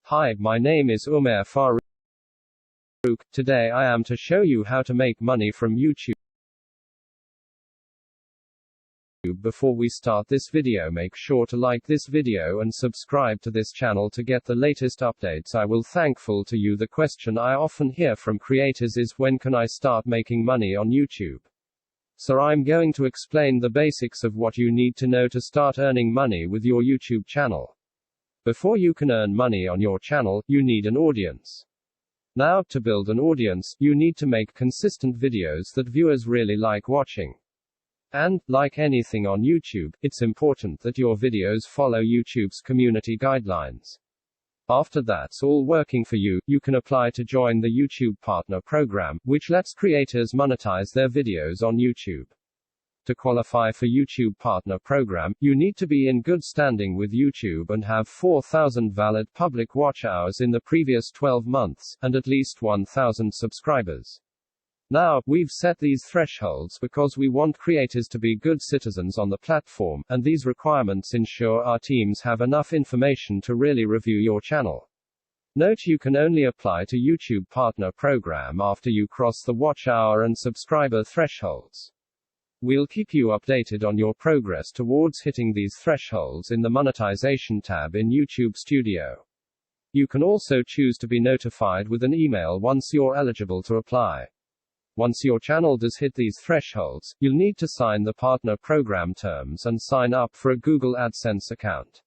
Hi, my name is Umer Farooq. Today I am to show you how to make money from YouTube. Before we start this video, make sure to like this video and subscribe to this channel to get the latest updates. I will thankful to you. The question I often hear from creators is, when can I start making money on YouTube? So I'm going to explain the basics of what you need to know to start earning money with your YouTube channel. Before you can earn money on your channel, you need an audience. Now, to build an audience, you need to make consistent videos that viewers really like watching. And, like anything on YouTube, it's important that your videos follow YouTube's community guidelines. After that's all working for you, you can apply to join the YouTube Partner Program, which lets creators monetize their videos on YouTube. To qualify for YouTube Partner Program, you need to be in good standing with YouTube and have 4,000 valid public watch hours in the previous 12 months, and at least 1,000 subscribers. Now, we've set these thresholds because we want creators to be good citizens on the platform, and these requirements ensure our teams have enough information to really review your channel. Note, you can only apply to YouTube Partner Program after you cross the watch hour and subscriber thresholds. We'll keep you updated on your progress towards hitting these thresholds in the Monetization tab in YouTube Studio. You can also choose to be notified with an email once you're eligible to apply. Once your channel does hit these thresholds, you'll need to sign the Partner Program terms and sign up for a Google AdSense account.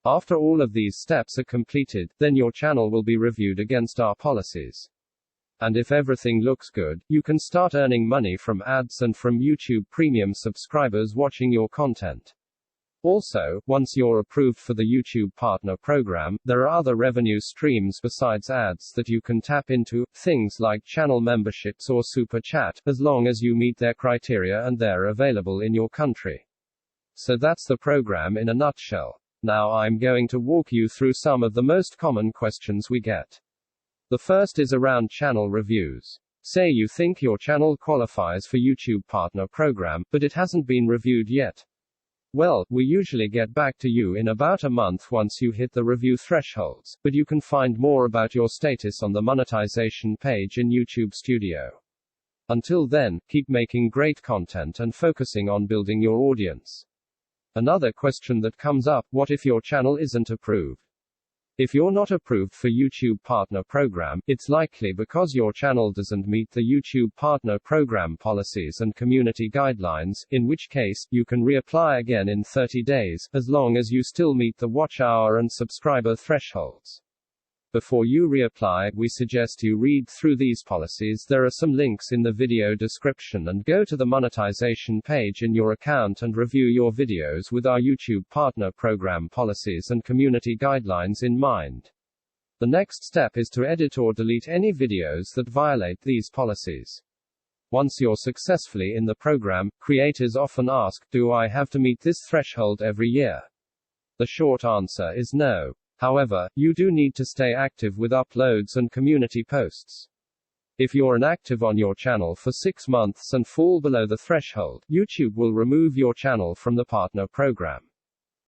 After all of these steps are completed, then your channel will be reviewed against our policies. And if everything looks good, you can start earning money from ads and from YouTube Premium subscribers watching your content. Also, once you're approved for the YouTube Partner Program, there are other revenue streams besides ads that you can tap into, things like channel memberships or Super Chat, as long as you meet their criteria and they're available in your country. So that's the program in a nutshell. Now I'm going to walk you through some of the most common questions we get. The first is around channel reviews. Say you think your channel qualifies for YouTube Partner Program, but it hasn't been reviewed yet. Well, we usually get back to you in about a month once you hit the review thresholds, but you can find more about your status on the monetization page in YouTube Studio. Until then, keep making great content and focusing on building your audience. Another question that comes up: what if your channel isn't approved? If you're not approved for YouTube Partner Program, it's likely because your channel doesn't meet the YouTube Partner Program policies and community guidelines, in which case, you can reapply again in 30 days, as long as you still meet the watch hour and subscriber thresholds. Before you reapply, we suggest you read through these policies. There are some links in the video description, and go to the monetization page in your account and review your videos with our YouTube Partner Program policies and community guidelines in mind. The next step is to edit or delete any videos that violate these policies. Once you're successfully in the program, creators often ask, do I have to meet this threshold every year? The short answer is no. However, you do need to stay active with uploads and community posts. If you're inactive on your channel for 6 months and fall below the threshold, YouTube will remove your channel from the partner program.